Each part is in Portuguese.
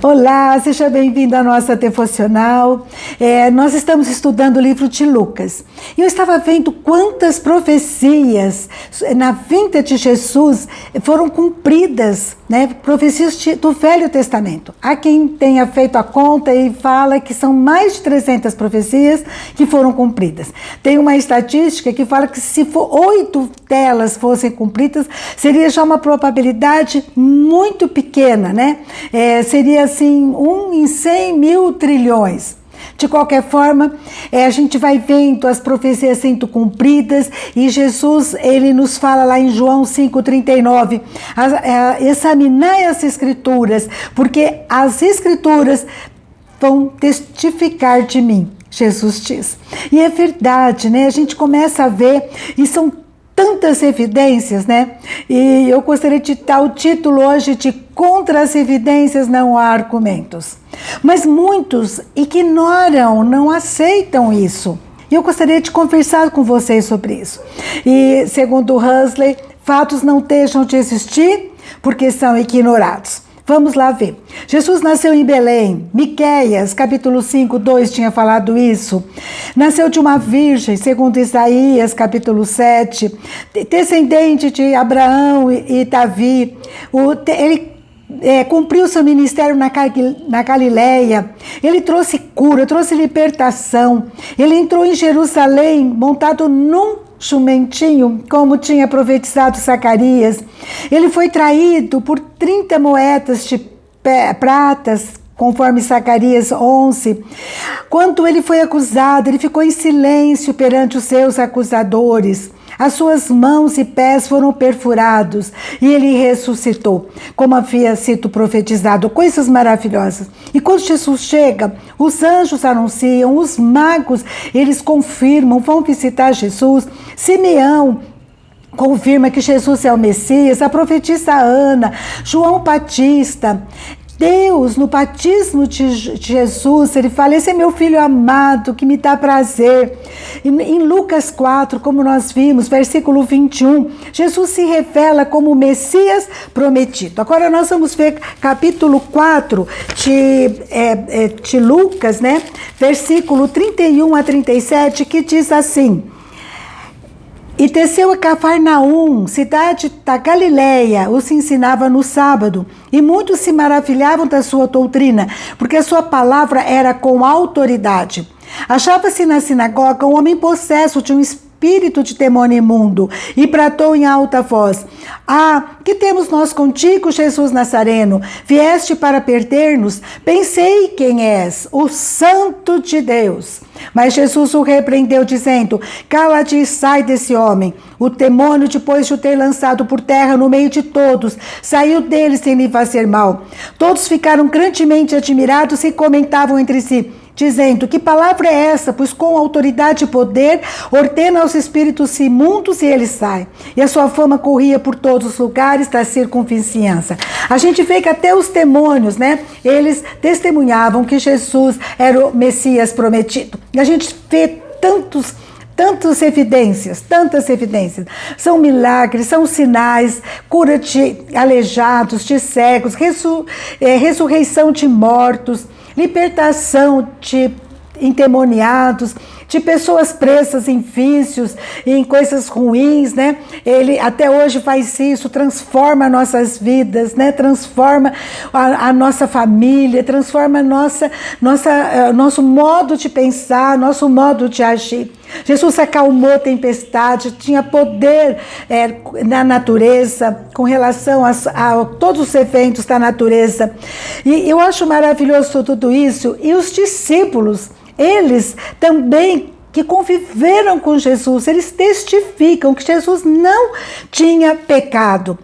Olá, seja bem-vindo à nossa devocional. Nós estamos estudando o livro de Lucas. E eu estava vendo quantas profecias na vinda de Jesus foram cumpridas, né? Profecias do Velho Testamento. Há quem tenha feito a conta e fala que são mais de 300 profecias que foram cumpridas. Tem uma estatística que fala que se 8 delas fossem cumpridas, seria já uma probabilidade muito pequena, né? Seria assim, 1 em 100 mil trilhões. De qualquer forma, a gente vai vendo as profecias sendo cumpridas e Jesus, ele nos fala lá em João 5,39, examinai as escrituras, porque as escrituras vão testificar de mim, Jesus diz. E é verdade, né? A gente começa a ver, e são tantas evidências, né? E eu gostaria de dar o título hoje de Contra as evidências não há argumentos. Mas muitos ignoram, não aceitam isso. E eu gostaria de conversar com vocês sobre isso. E segundo Huxley, fatos não deixam de existir porque são ignorados. Vamos lá ver. Jesus nasceu em Belém. Miqueias, capítulo 5, 2 tinha falado isso. Nasceu de uma virgem, segundo Isaías, capítulo 7. Descendente de Abraão e Davi. Ele cumpriu seu ministério na Galileia. Ele trouxe cura, trouxe libertação. Ele entrou em Jerusalém montado num jumentinho, como tinha profetizado Zacarias. Ele foi traído por 30 moedas de pratas, conforme Zacarias 11. Quando ele foi acusado, ele ficou em silêncio perante os seus acusadores. As suas mãos e pés foram perfurados e ele ressuscitou, como havia sido profetizado, coisas maravilhosas. E quando Jesus chega, os anjos anunciam, os magos, eles confirmam, vão visitar Jesus. Simeão confirma que Jesus é o Messias, a profetisa Ana, João Batista. Deus, no batismo de Jesus, ele fala, esse é meu filho amado, que me dá prazer. Em Lucas 4, como nós vimos, versículo 21, Jesus se revela como o Messias prometido. Agora nós vamos ver capítulo 4 de Lucas, né? Versículo 31 a 37, que diz assim: E desceu a Cafarnaum, cidade da Galileia, os ensinava no sábado, e muitos se maravilhavam da sua doutrina, porque a sua palavra era com autoridade. Achava-se na sinagoga um homem possesso de um espírito de demônio imundo, e bradou em alta voz: que temos nós contigo, Jesus Nazareno? Vieste para perder-nos? Bem sei quem és, o Santo de Deus. Mas Jesus o repreendeu, dizendo: Cala-te e sai desse homem. O demônio, depois de o ter lançado por terra no meio de todos, saiu dele sem lhe fazer mal. Todos ficaram grandemente admirados e comentavam entre si, dizendo: Que palavra é essa? Pois com autoridade e poder ordena aos espíritos imundos e eles saem. E a sua fama corria por todos os lugares da circunvizinhança. A gente vê que até os demônios, né? Eles testemunhavam que Jesus era o Messias prometido. E a gente vê tantas evidências. São milagres, são sinais, cura de aleijados, de cegos, ressurreição de mortos, libertação de endemoniados, de pessoas presas em vícios e em coisas ruins, né? Ele até hoje faz isso, transforma nossas vidas, né? Transforma a nossa família, transforma nosso modo de pensar, nosso modo de agir. Jesus acalmou a tempestade, tinha poder na natureza, com relação a todos os eventos da natureza. E eu acho maravilhoso tudo isso. E os discípulos, eles também que conviveram com Jesus, eles testificam que Jesus não tinha pecado.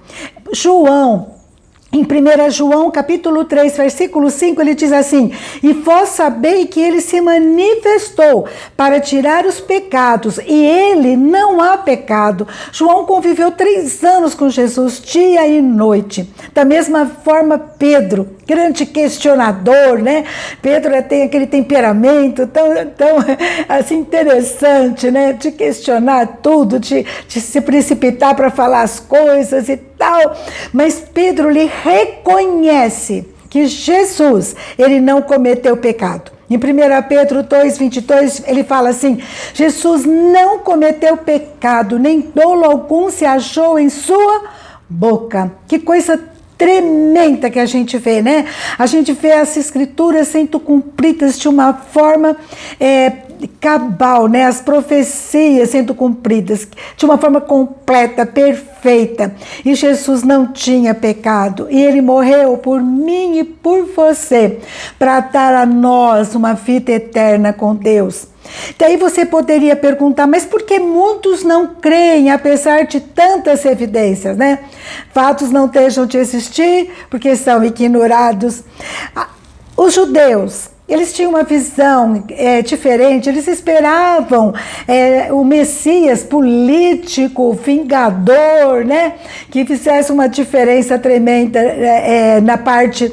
Em 1 João, capítulo 3, versículo 5, ele diz assim: E vós sabeis que ele se manifestou para tirar os pecados, e ele não há pecado. João conviveu 3 anos com Jesus, dia e noite. Da mesma forma, Pedro, grande questionador, né? Pedro tem aquele temperamento tão assim, interessante, né? De questionar tudo, de se precipitar para falar as coisas e tal. Mas Pedro lhe reconhece que Jesus, ele não cometeu pecado. Em 1 Pedro 2,22, ele fala assim: Jesus não cometeu pecado, nem dolo algum se achou em sua boca. Que coisa tremenda que a gente vê, né? A gente vê as escrituras sendo cumpridas de uma forma cabal, né? As profecias sendo cumpridas de uma forma completa, perfeita. E Jesus não tinha pecado. E ele morreu por mim e por você, para dar a nós uma vida eterna com Deus. Daí você poderia perguntar, mas por que muitos não creem, apesar de tantas evidências, né? Fatos não deixam de existir porque são ignorados. Os judeus, eles tinham uma visão diferente, eles esperavam o Messias político, vingador, né? Que fizesse uma diferença tremenda na parte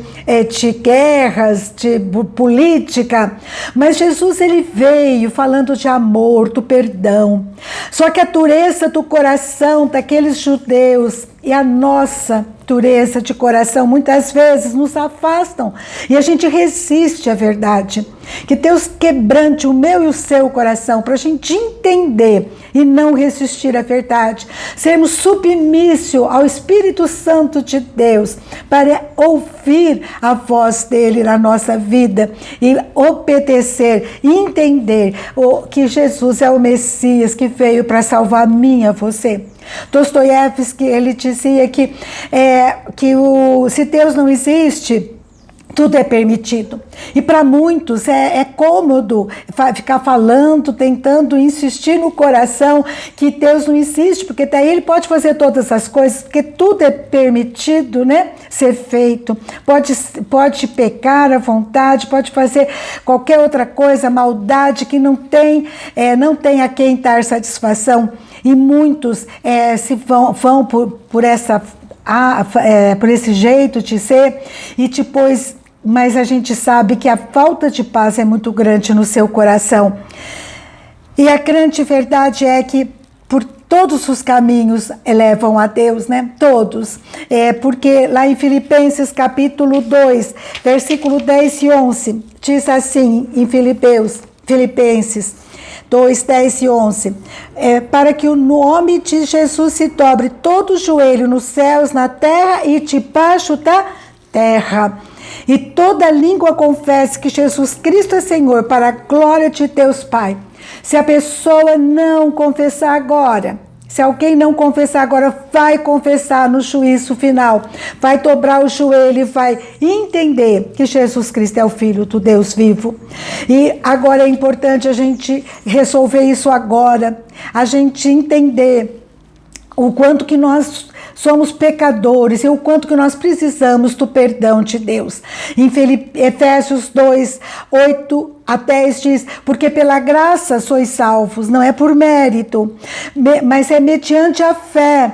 de guerras, de política. Mas Jesus, ele veio falando de amor, do perdão. Só que a dureza do coração daqueles judeus e a nossa dureza de coração muitas vezes nos afastam e a gente resiste à verdade. Que Deus quebrante o meu e o seu coração para a gente entender e não resistir à verdade. Sermos submissos ao Espírito Santo de Deus para ouvir a voz dele na nossa vida e obedecer e entender que Jesus é o Messias que veio para salvar a mim e a você. Dostoiévski, ele dizia que se Deus não existe, tudo é permitido. E para muitos é cômodo ficar falando, tentando insistir no coração que Deus não existe, porque daí ele pode fazer todas as coisas, porque tudo é permitido, né, ser feito. Pode pecar à vontade, pode fazer qualquer outra coisa, maldade, que não tem a quem dar satisfação. E muitos se vão por esse jeito de ser e depois. Mas a gente sabe que a falta de paz é muito grande no seu coração. E a grande verdade é que por todos os caminhos levam a Deus, né? Todos. Porque lá em Filipenses capítulo 2, versículo 10 e 11, diz assim em Filipenses 2, 10 e 11, para que o nome de Jesus se dobre todo o joelho nos céus, na terra e debaixo da terra. E toda língua confesse que Jesus Cristo é Senhor, para a glória de Deus Pai. Se a pessoa não confessar agora, se alguém não confessar agora, vai confessar no juízo final, vai dobrar o joelho e vai entender que Jesus Cristo é o Filho do Deus vivo. E agora é importante a gente resolver isso agora, a gente entender o quanto que nós somos pecadores e o quanto que nós precisamos do perdão de Deus. Em Efésios 2, 8 a 10 diz: porque pela graça sois salvos, não é por mérito, mas é mediante a fé.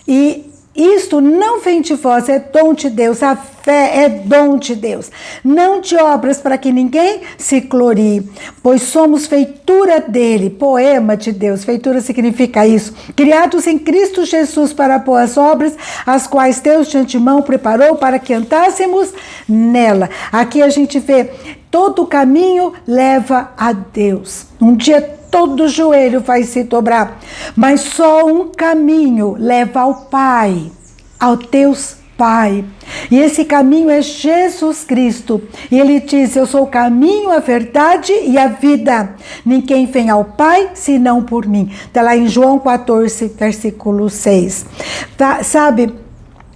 E isto não vem de vós, é dom de Deus. A fé é dom de Deus, não de obras para que ninguém se glorie, pois somos feitura dele, poema de Deus. Feitura significa isso, criados em Cristo Jesus para boas obras, as quais Deus de antemão preparou para que andássemos nela. Aqui a gente vê, todo o caminho leva a Deus. Um dia todo joelho vai se dobrar, mas só um caminho leva ao Pai, ao Deus Pai. E esse caminho é Jesus Cristo. E ele diz: eu sou o caminho, a verdade e a vida. Ninguém vem ao Pai senão por mim. Está lá em João 14, versículo 6. Sabe,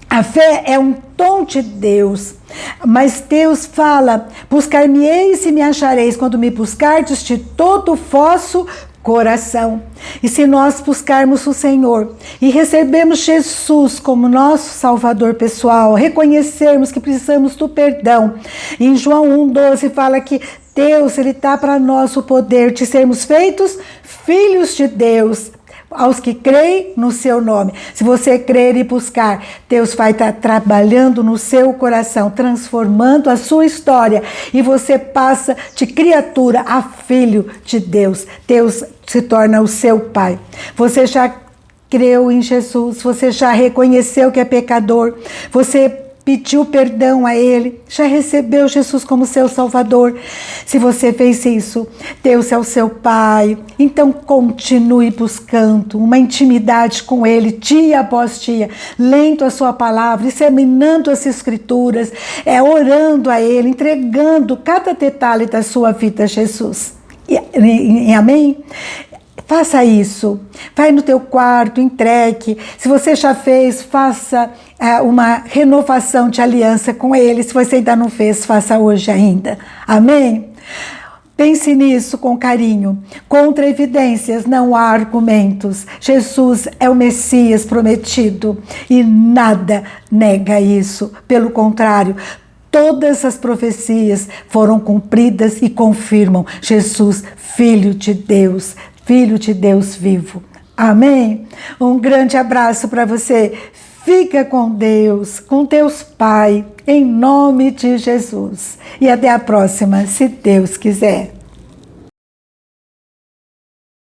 a fé é um dom de Deus. Mas Deus fala: buscar-me-eis e me achareis, quando me buscardes de todo o vosso coração. E se nós buscarmos o Senhor e recebermos Jesus como nosso Salvador pessoal, reconhecermos que precisamos do perdão, em João 1,12 fala que Deus, ele dá para nós o poder de sermos feitos filhos de Deus, aos que creem no seu nome. Se você crer e buscar, Deus vai estar trabalhando no seu coração, transformando a sua história, e você passa de criatura a filho de Deus. Deus se torna o seu Pai. Você já creu em Jesus, você já reconheceu que é pecador, você pediu perdão a Ele, já recebeu Jesus como seu Salvador. Se você fez isso, Deus é o seu Pai, então continue buscando uma intimidade com Ele, dia após dia, lendo a sua palavra, examinando as Escrituras, orando a Ele, entregando cada detalhe da sua vida a Jesus. Amém? Faça isso, vai no teu quarto, entregue. Se você já fez, faça uma renovação de aliança com Ele. Se você ainda não fez, faça hoje ainda. Amém? Pense nisso com carinho. Contra evidências não há argumentos. Jesus é o Messias prometido e nada nega isso. Pelo contrário, todas as profecias foram cumpridas e confirmam Jesus, Filho de Deus vivo. Amém? Um grande abraço para você. Fica com Deus Pai, em nome de Jesus. E até a próxima, se Deus quiser.